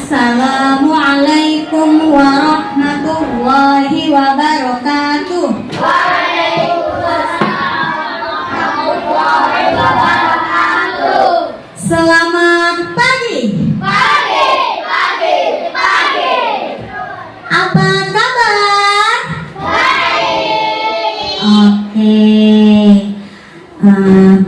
Assalamualaikum warahmatullahi wabarakatuh. Warahmatullahi wabarakatuh. Selamat pagi. Pagi. Apa kabar? Baik. Oke.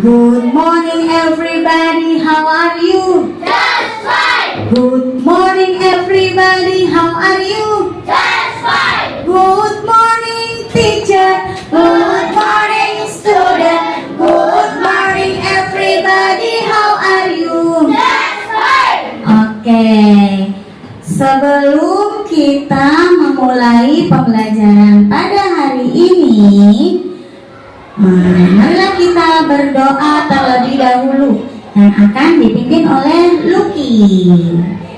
Good morning everybody. How are you? Just fine. Good morning everybody. How are you? Just fine. Good morning teacher. Good morning student. Good morning everybody. How are you? Just fine. Oke. Sebelum kita memulai pembelajaran pada hari ini, marilah kita berdoa terlebih dahulu yang akan dipimpin oleh Lucky.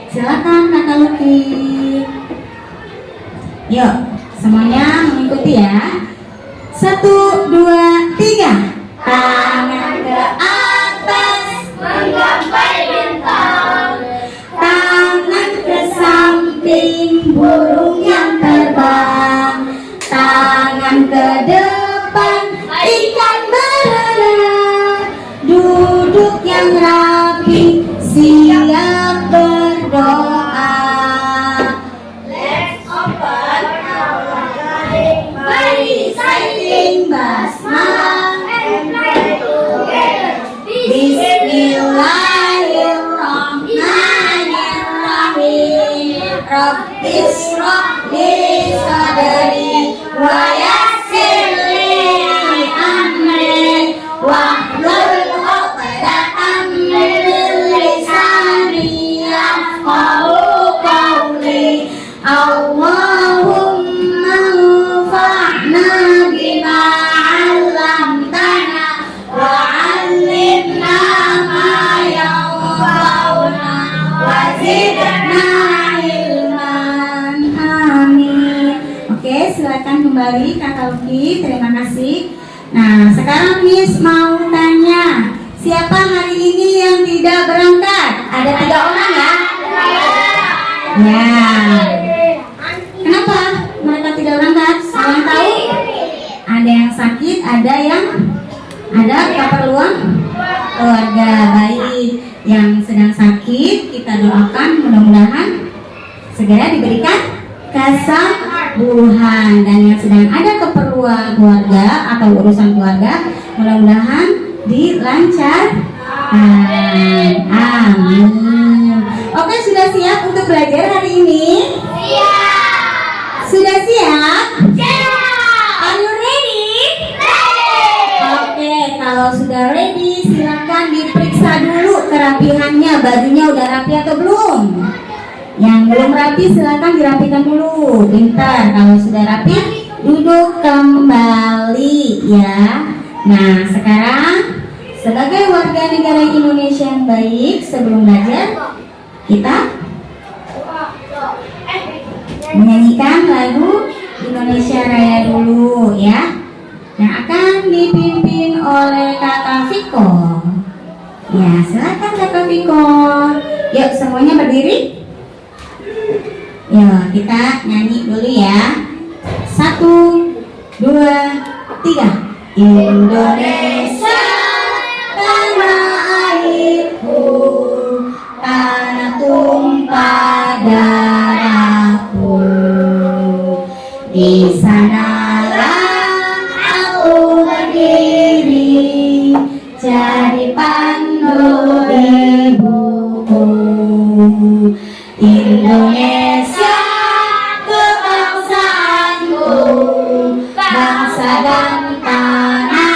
Silakan Kakak Lucky. Yuk, semuanya mengikuti ya. 1, 2, 3. Tangan ke atas, Menggapai bintang. tangan ke samping, burung yang terbang. Tangan ke depan, ikan berenang. Duduk yang rapi, siap berdoa. Let's open our eyes. Mari Reciting basmalah. and pray together. Bismillahirrahmanirrahim. Rabbis rabbi sadri wa yassir li amri wahlul 'uqdatam min lisani yafqahu qawli. Allahumma anfa'na bima 'allamtana wa 'allimna ma yanfa'una wa zidna ilman. Amin. Oke, silakan kembali Kakak Lucky. Terima kasih. Nah, sekarang Miss mau tanya, siapa hari ini yang tidak berangkat? Ada 3 orang ya? Ya. Kenapa mereka tidak berangkat? Ada yang tahu? Ada yang sakit, ada keperluan keluarga. Baik, yang sedang sakit kita doakan mudah-mudahan segera diberikan kesembuhan, dan yang sedang ada keperluan keluarga atau urusan keluarga mudah-mudahan dilancarkan. Amin. Oke, sudah siap untuk belajar hari ini? Sudah siap? Are you ready? Oke, kalau sudah ready silakan diperiksa dulu kerapihannya. Bajunya udah rapi atau belum? Yang belum rapi silakan dirapikan dulu. Pintar, kalau sudah rapi duduk kembali ya. Nah, sekarang sebagai warga negara Indonesia yang baik, sebelum belajar kita menyanyikan lagu Indonesia Raya dulu ya, yang akan dipimpin oleh Kakak Viko. Ya, silakan Kakak Viko. Yuk semuanya berdiri. Yuk kita nyanyi dulu ya. 1, 2, 3. Indonesia tanah airku, tanah tumpah darahku. Di sanalah aku berdiri, jadi pandu ibuku. Indonesia kebangsaanku, bangsa dan tanah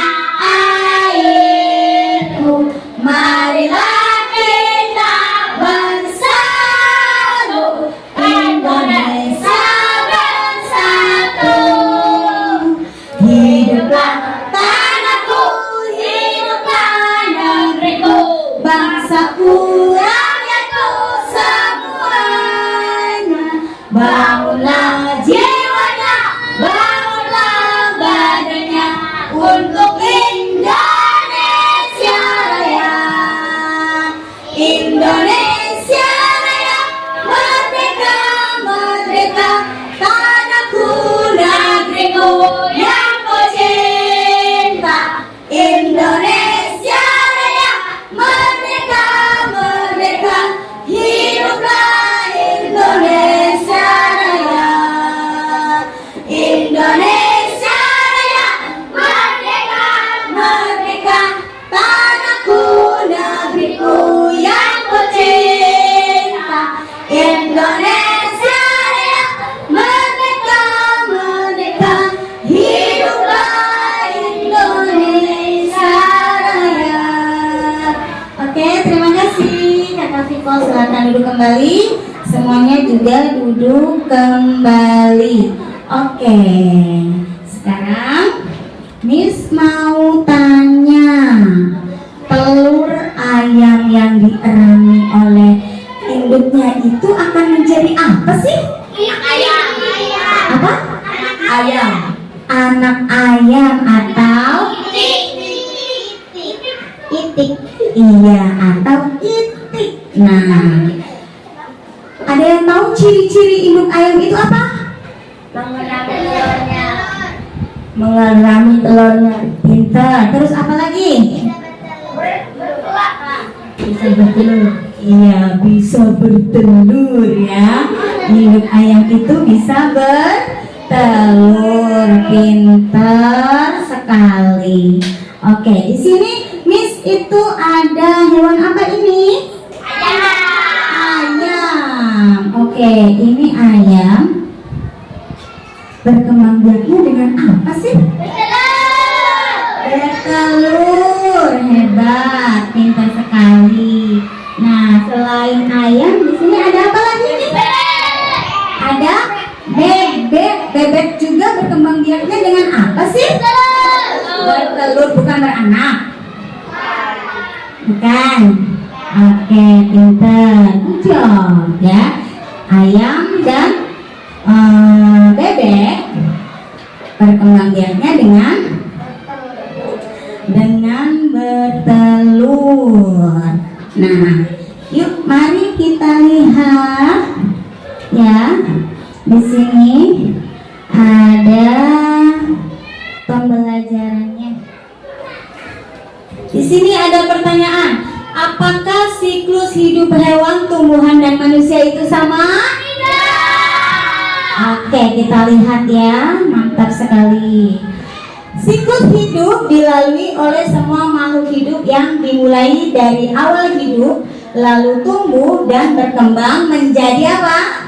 airku. Marilah kita bersatu, Indonesia bersatu. Hiduplah tanahku, hiduplah negeriku, bangsaku, rakyatku semuanya. Bangunlah jiwanya, bangunlah badannya, silakan duduk kembali. Semuanya juga duduk kembali. Oke, sekarang Miss mau tanya, telur ayam yang dierami oleh induknya itu akan menjadi apa sih? Ayam. Apa? Ayam. Anak ayam atau itik? Iya, atau itik. Nah, ada yang tahu ciri-ciri induk ayam itu apa? Mengerami telurnya. Pintar. Terus apa lagi? Bisa bertelur. Iya, bisa bertelur ya. Induk ayam itu bisa bertelur. Pintar sekali. Oke, di sini Miss itu ada hewan apa ini? Ayam. Oke, ini ayam. Berkembang biaknya dengan apa sih? Bertelur. Hebat, pintar sekali. Nah, selain ayam, di sini ada apa lagi nih? Ada bebek. Bebek juga berkembang biaknya dengan apa sih? Bertelur, bukan beranak. Bukan. Oke, pintar. Good job, ya. Ayam dan bebek berkembang biaknya dengan bertelur. Nah, yuk mari kita lihat ya. Di sini ada pembelajarannya. Di sini ada pertanyaan. Apakah siklus hidup hewan, tumbuhan, dan manusia itu sama? Oke, kita lihat ya. Mantap sekali. Siklus hidup dilalui oleh semua makhluk hidup yang dimulai dari awal hidup, lalu tumbuh dan berkembang menjadi apa?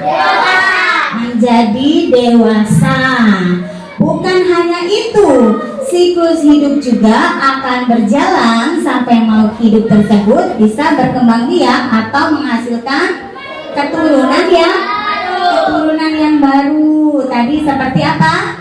Menjadi dewasa. Bukan hanya itu, siklus hidup juga akan berjalan sampai makhluk hidup tersebut bisa berkembang biak atau menghasilkan keturunan yang baru. Tadi seperti apa?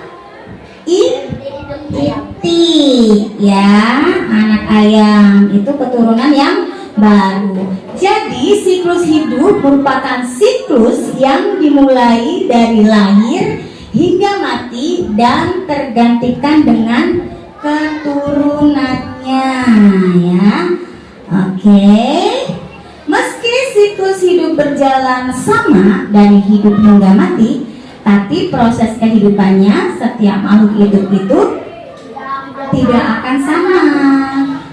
Itik ya, anak ayam itu keturunan yang baru. Jadi siklus hidup merupakan siklus yang dimulai dari lahir hingga mati dan tergantikan dengan keturunannya ya. Oke. Meski siklus hidup berjalan sama dari hidup hingga mati, tapi proses kehidupannya setiap makhluk hidup itu tidak akan sama.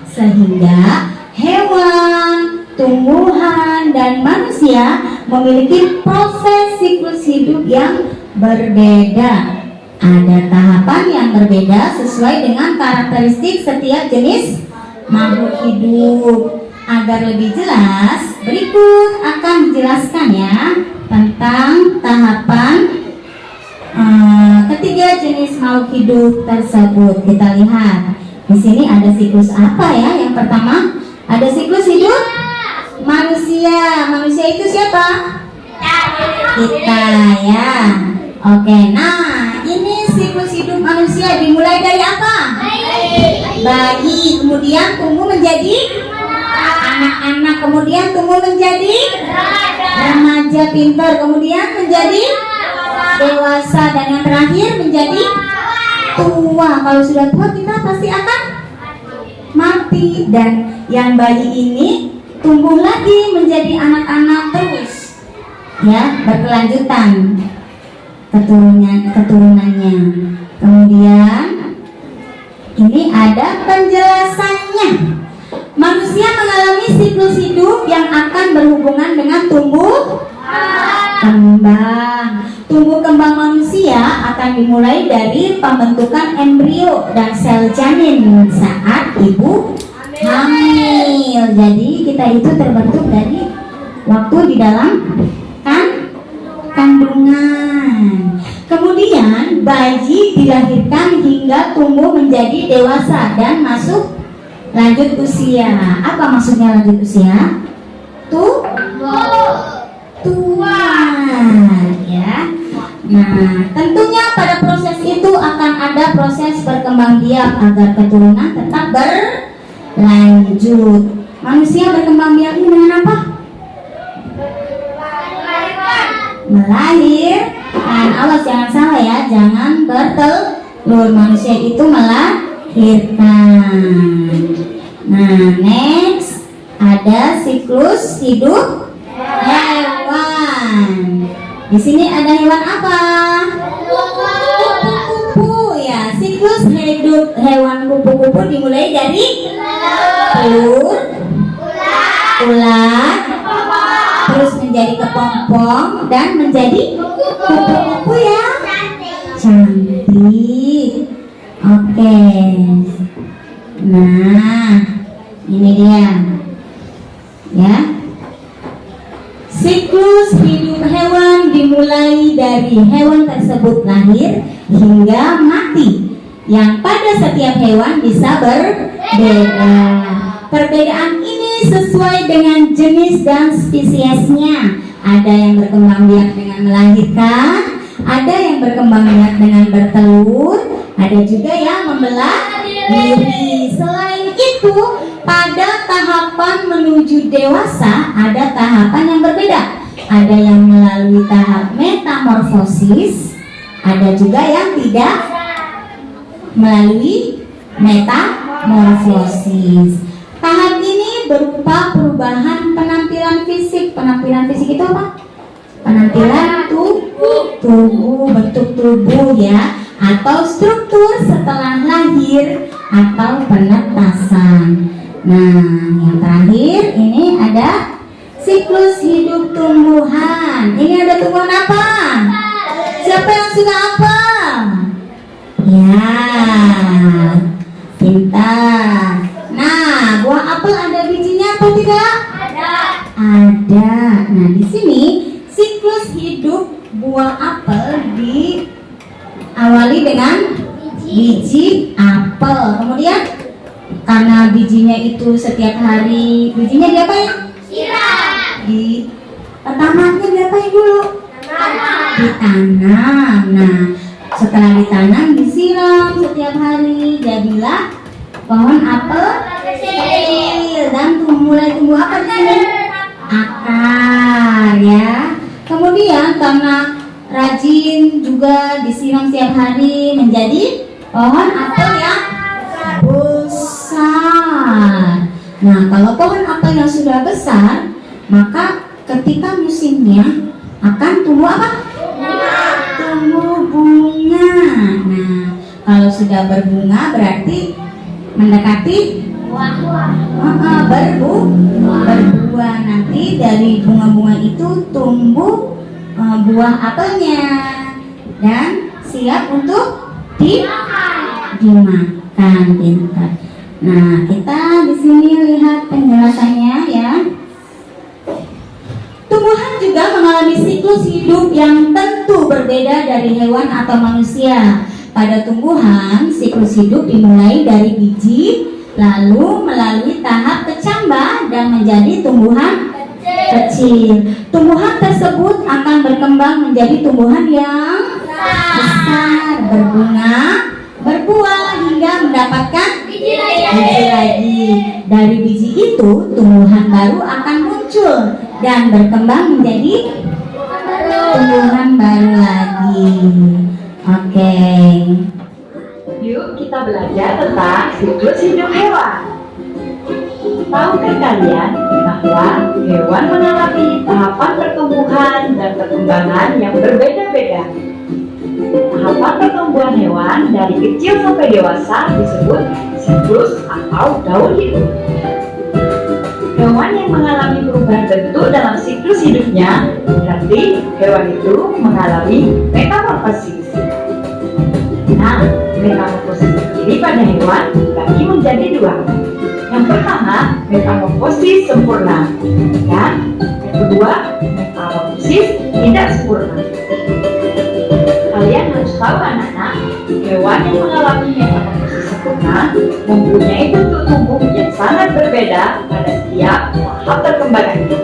Sehingga hewan, tumbuhan, dan manusia memiliki proses siklus hidup yang berbeda. Ada tahapan yang berbeda sesuai dengan karakteristik setiap jenis makhluk hidup. Agar lebih jelas, berikut akan dijelaskan ya tentang tahapan ketiga jenis makhluk hidup tersebut. Kita lihat di sini ada siklus apa ya? Yang pertama ada siklus hidup manusia. Manusia itu siapa? Kita ya. Oke, nah ini siklus hidup manusia dimulai dari apa? Bayi, kemudian tumbuh menjadi anak-anak, kemudian tumbuh menjadi remaja pintar, kemudian menjadi dewasa, dan yang terakhir menjadi tua. Kalau sudah tua kita pasti akan mati, dan yang bayi ini tumbuh lagi menjadi anak-anak terus ya, berkelanjutan keturunannya. Kemudian ini ada penjelasannya. Manusia mengalami siklus hidup yang akan berhubungan dengan tumbuh kembang. Tumbuh kembang manusia akan dimulai dari pembentukan embrio dan sel janin saat ibu hamil. Jadi kita itu terbentuk dari waktu di dalam kandungan. Kemudian bayi dilahirkan hingga tumbuh menjadi dewasa dan masuk lanjut usia. Apa maksudnya lanjut usia? Tumbuh tuan, ya. Nah, tentunya pada proses itu akan ada proses berkembang biak agar keturunan tetap berlanjut. Manusia berkembang biak ini dengan apa? Melahirkan. Awas jangan salah ya, jangan bertelur. Manusia itu melahirkan. Nah, next ada siklus hidup hewan. Di sini ada hewan apa? Kupu-kupu ya. Siklus hidup hewan kupu-kupu dimulai dari telur, ulat, terus menjadi kepompong dan menjadi kupu-kupu ya. Cantik. Oke. Nah, ini dia. Ya. Siklus hidup hewan dimulai dari hewan tersebut lahir hingga mati, yang pada setiap hewan bisa berbeda. Perbedaan ini sesuai dengan jenis dan spesiesnya. Ada yang berkembang biak dengan melahirkan, ada yang berkembang biak dengan bertelur, ada juga yang membelah diri. Selain itu, pada tahapan menuju dewasa ada tahapan yang berbeda. Ada yang melalui tahap metamorfosis, ada juga yang tidak melalui metamorfosis. Tahap ini berupa perubahan penampilan fisik. Penampilan fisik itu apa? Penampilan tubuh, bentuk tubuh ya, atau struktur setelah lahir atau penetasan. Nah, yang terakhir ini ada siklus hidup tumbuhan. Ini ada tumbuhan apa? Siapa yang suka apel? Ya, pintar. Nah, buah apel ada bijinya atau tidak? Ada. Nah, di sini siklus hidup buah apel diawali dengan biji apel. Kemudian karena bijinya itu setiap hari, bijinya diapain? Pertamanya diapain dulu? Ditanam. Nah, setelah ditanam disiram setiap hari, jadilah pohon apel kecil dan mulai tumbuh apa di sini? Akar ya. Kemudian karena rajin juga disiram setiap hari menjadi pohon apel yang besar. Nah, kalau pohon apel yang sudah besar, maka ketika musimnya akan tumbuh apa? Tumbuh bunga. Nah, kalau sudah berbunga berarti mendekati berbuah. Nanti dari bunga-bunga itu tumbuh buah apelnya dan siap untuk dimakan. Pintar. Nah, kita di sini lihat penjelasannya ya. Tumbuhan juga mengalami siklus hidup yang tentu berbeda dari hewan atau manusia. Pada tumbuhan, siklus hidup dimulai dari biji, lalu melalui tahap kecambah dan menjadi tumbuhan kecil. Tumbuhan tersebut akan berkembang menjadi tumbuhan yang besar, berbunga, berbuah hingga mendapatkan biji lagi. Dari biji itu, tumbuhan baru akan muncul dan berkembang menjadi tumbuhan baru lagi. Oke. Yuk kita belajar tentang siklus hidup hewan. Tahukah kalian bahwa hewan mengalami tahapan pertumbuhan dan perkembangan yang berbeda-beda? Tahapan pertumbuhan hewan dari kecil sampai dewasa disebut siklus atau daur hidup. Hewan yang mengalami perubahan bentuk dalam siklus hidupnya berarti hewan itu mengalami metamorfosis. Nah, metamorfosis ini pada hewan dibagi menjadi dua. Yang pertama, metamorfosis sempurna, dan yang kedua, metamorfosis tidak sempurna. Kalian harus tahu anak-anak, hewan yang mengalami metamorfosis sempurna mempunyai bentuk tubuh yang sangat berbeda pada setiap tahap perkembangannya.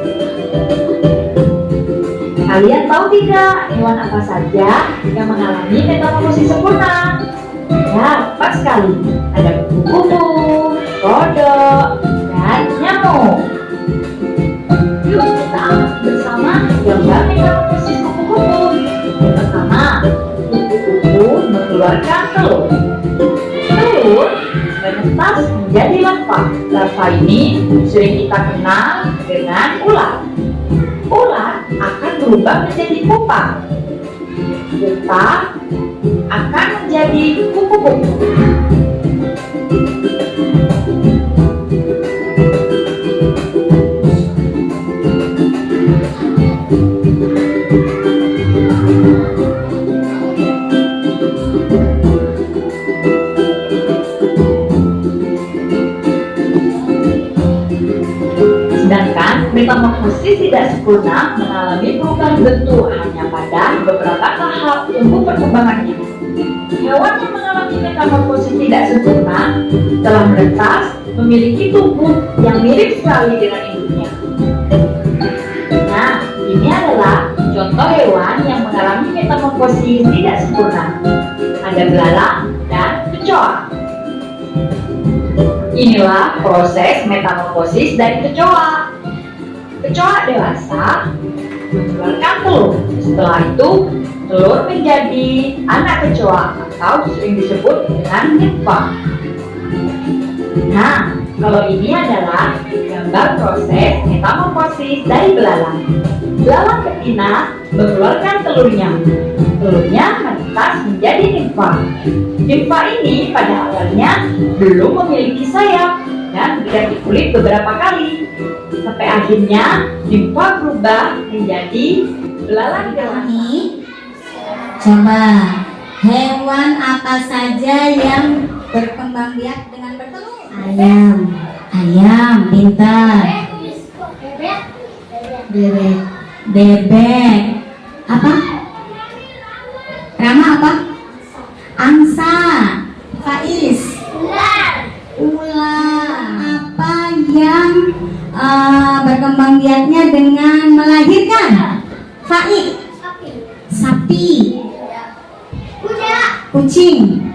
Kalian tahu tidak hewan apa saja yang mengalami metamorfosis sempurna? Ya, tepat sekali. Ada kupu-kupu, kodok, dan nyamuk. Yuk kita amati bersama gambar metamorfosis kupu-kupu. Yang pertama, kupu-kupu mengeluarkan telur. Telur menetas menjadi larva. Larva ini sering kita kenal dengan ular. Ular akan berubah menjadi pupa. Pupa akan menjadi kupu-kupu. Sedangkan metamorfosis tidak sempurna mengalami perubahan bentuk hanya pada beberapa tahap tumbuh perkembangannya. Hewan yang mengalami metamorfosis tidak sempurna telah menetas memiliki tubuh yang mirip sekali dengan induknya. Nah, ini adalah contoh hewan yang mengalami metamorfosis tidak sempurna. Ada belalang dan kecoa. Inilah proses metamorfosis dari kecoa. Kecoa dewasa mengeluarkan telur. Setelah itu, telur menjadi anak kecoa atau sering disebut dengan nimfa. Nah, kalau ini adalah gambar proses metamorfosis dari belalang. Belalang betina mengeluarkan telurnya. Telurnya menetas menjadi nimfa. Nimfa ini pada awalnya belum memiliki sayap dan berganti kulit beberapa kali. Sampai akhirnya nimfa berubah menjadi belalang dewasa. Ini coba hewan apa saja yang berkembang biak dengan bertelur? Ayam. Ayam, pintar. Bebek. Bebek. Apa? Rama apa? Angsa. Faiz. Ular. Apa yang berkembang biaknya dengan melahirkan? Faik. Sapi. Kucing.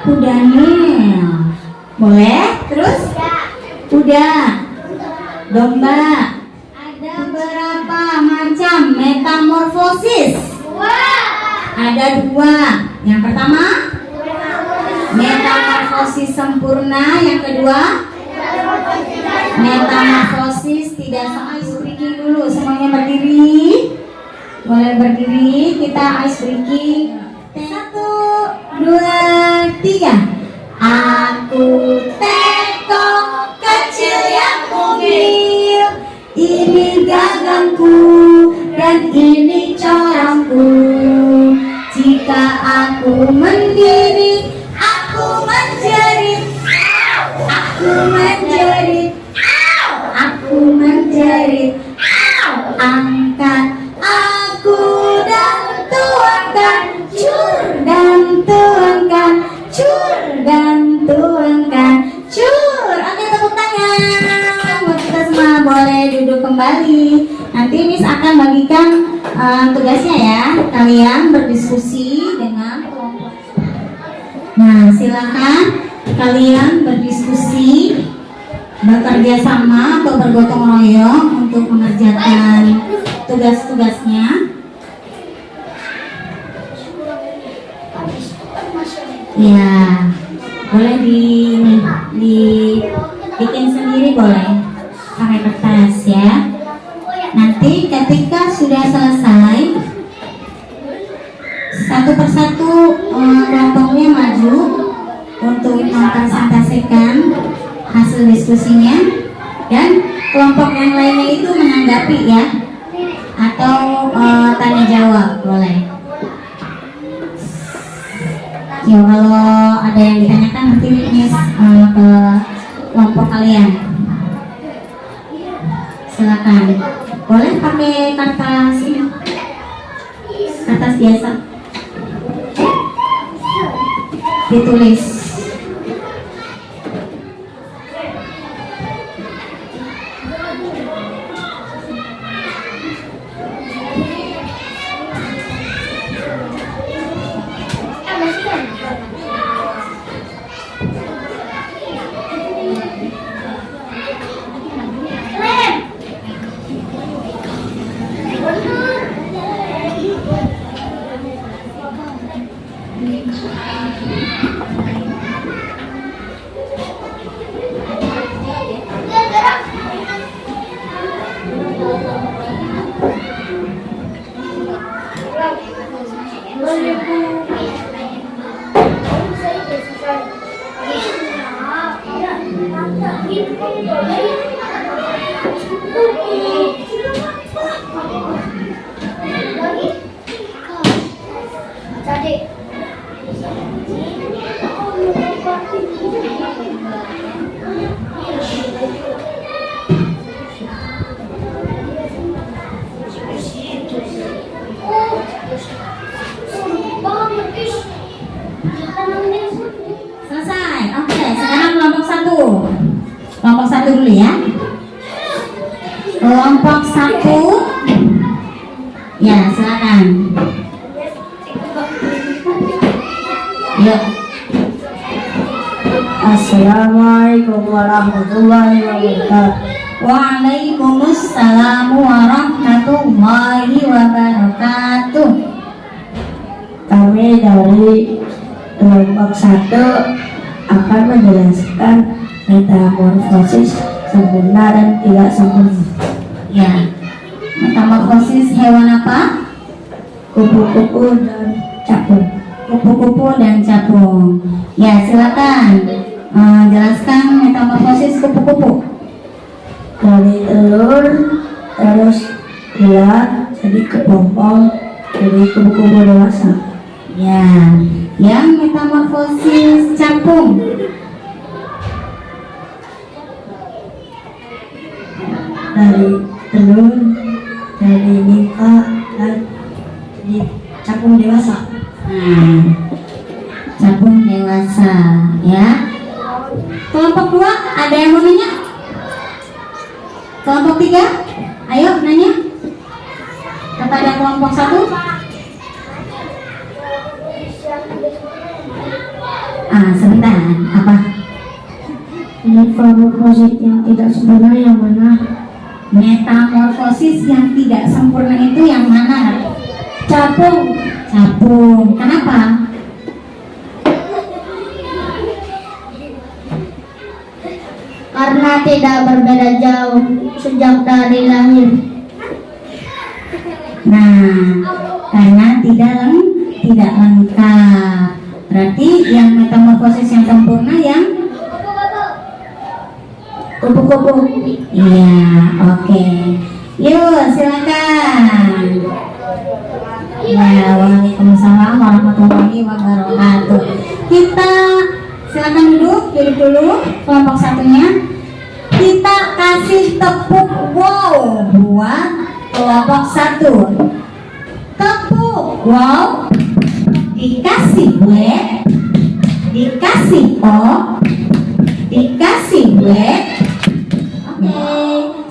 Kuda Nil. Boleh? Terus? Kuda. Domba. Ada berapa macam metamorfosis? Ada 2. Yang pertama, metamorfosis sempurna. Yang kedua, metamorfosis tidak sama. Ice breaking dulu. Semuanya berdiri. Boleh berdiri. Kita ice breaking. 1, 2, 3. Aku teko kecil yang mungil. Ini gagangku dan ini corongku. Jika aku mendiri, aku menjerit. Aku menjerit. Aku menjerit. Angkat aku dan tuangkan. Cur dan tuangkan. Cur dan tuangkan. Cur. Oke, tepuk tangan buat kita semua. Boleh duduk kembali. Nanti Miss akan bagikan tugasnya ya. Kalian berdiskusi dengan kelompok. Nah, silakan kalian berdiskusi, bekerja sama atau bergotong royong untuk mengerjakan tugas-tugasnya. Ya, boleh dibikin sendiri, boleh pakai kertas ya. Nanti ketika sudah selesai, satu persatu kelompoknya maju untuk mempresentasikan hasil diskusinya, dan kelompok yang lainnya itu menanggapi ya, atau tanya jawab, boleh. Ya, kalau ada yang ditanyakan nanti Miss ke kelompok kalian. Silakan. Boleh pakai kertas ini, kertas biasa. Ditulis. Selesai. Oke, sekarang kelompok 1. Kelompok 1 dulu ya. Kelompok 1. Ya, silakan. Yuk. Assalamualaikum warahmatullahi wabarakatuh. Waalaikumsalam warahmatullahi wabarakatuh. Kami dari kelompok 1 akan menjelaskan metamorfosis sempurna dan tidak sempurna. Ya. Metamorfosis hewan apa? Kupu-kupu dan capung. Kupu-kupu dan capung. Ya, silakan. Jelaskan metamorfosis kupu-kupu. Dari telur terus ular jadi kepompong jadi kupu-kupu dewasa. Ya, yang metamorfosis capung. Dari telur dari nimfa dan jadi capung dewasa. Nah, capung dewasa, ya. Kelompok 2 ada yang mau nanya? Kelompok 3, ayo nanya kepada kelompok 1. Sebentar, apa? Metamorfosis yang tidak sempurna yang mana? Metamorfosis yang tidak sempurna itu yang mana? Capung. Capung. Kenapa? Karena tidak berbeda jauh sejak dari lahir. Nah, karena tidak lengkap. Berarti yang metamorfosis yang sempurna yang Kupu-kupu. iya, oke. Yuk, silakan. Ya, waalaikumsalam warahmatullahi wabarakatuh. Kita silakan duduk dulu kelompok 1-nya. Kita kasih tepuk wow buat kelompok 1. Tepuk wow. Dikasih W, dikasih O, dikasih W. Oke,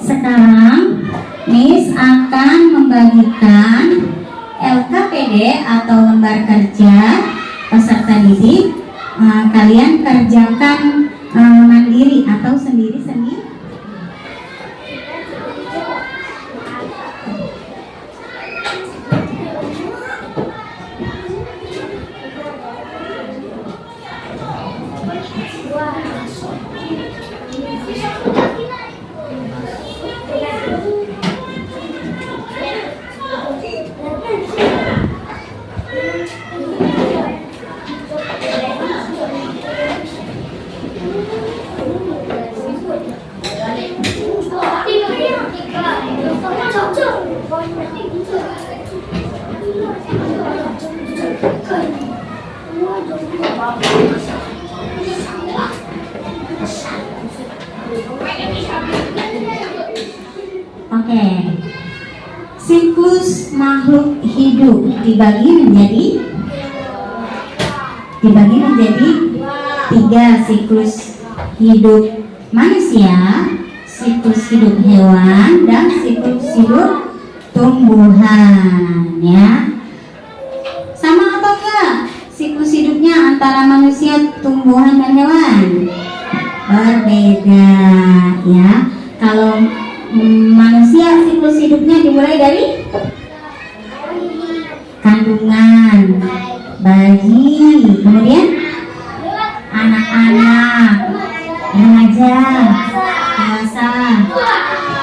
sekarang Miss akan membagikan LKPD atau lembar kerja peserta didik. Kalian kerjakan mandiri atau sendiri-sendiri. Oke. Siklus makhluk hidup dibagi menjadi 3 siklus hidup manusia, siklus hidup hewan, dan siklus hidup tumbuhan, ya. Sama atau enggak siklus hidup hidupnya antara manusia, tumbuhan, dan hewan? Berbeda ya. Kalau manusia siklus hidupnya dimulai dari kandungan, bayi, kemudian anak-anak, remaja, dewasa,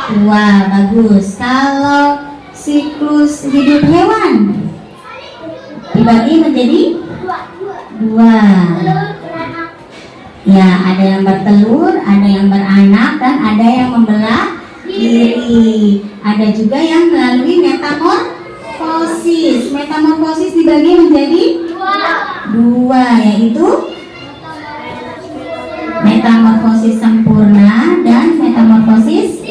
tua. Bagus. Kalau siklus hidup hewan dibagi menjadi dua. Ya, ada yang bertelur, ada yang beranak, dan ada yang membelah diri. Ada juga yang melalui metamorfosis. Metamorfosis dibagi menjadi dua, yaitu metamorfosis sempurna dan metamorfosis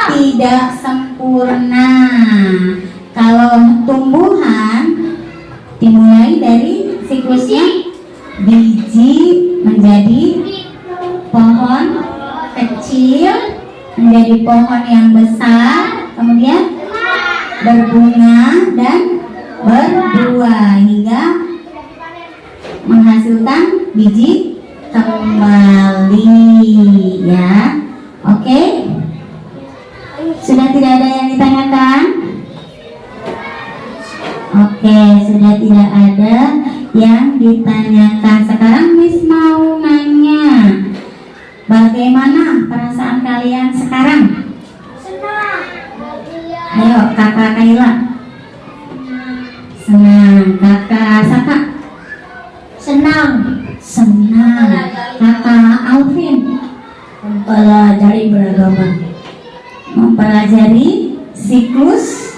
tidak sempurna. Kalau tumbuhan dimulai dari siklusnya biji menjadi pohon kecil, menjadi pohon yang besar, kemudian berbunga dan berbuah hingga menghasilkan biji kembali ya. Oke, sudah tidak ada yang ditanyakan? Oke, sudah tidak ada yang ditanyakan. Sekarang Miss mau nanya, bagaimana perasaan kalian sekarang? Ayo kakak Kaila. Senang. Kakak Saka? Senang. Senang. Kakak Alvin? Mempelajari beragama. Mempelajari siklus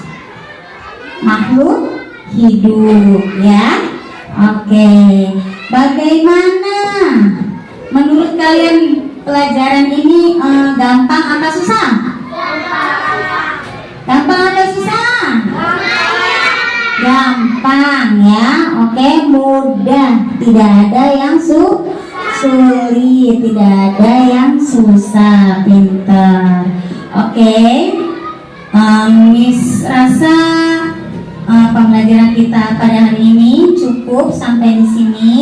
makhluk hidup ya. Oke, bagaimana menurut kalian pelajaran ini gampang atau susah? Gampang atau susah? Gampang ya. Oke, mudah. Tidak ada yang sulit, tidak ada yang susah. Pintar. Oke, Miss rasa pembelajaran kita pada hari ini cukup sampai di sini.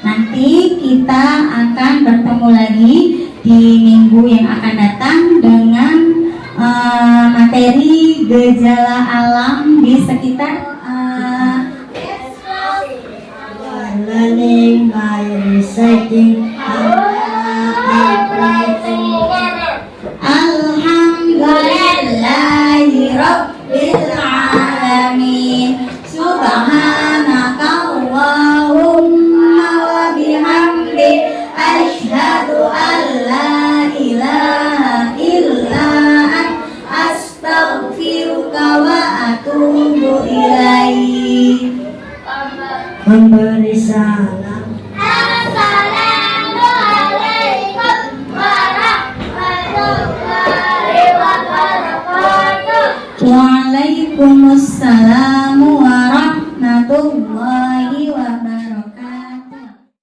Nanti kita akan bertemu lagi di minggu yang akan datang dengan materi gejala alam di sekitar Learning by reciting Alhamdulillahi Rabbil Alamin. Subhanaka Allahumma wa bihamdik, asyhadu an la ilaha illa ant, astaghfiruka wa atubu ilaik. memberi salam. Assalamualaikum warahmatullahi wabarakatuh. Waalaikumsalam warahmatullahi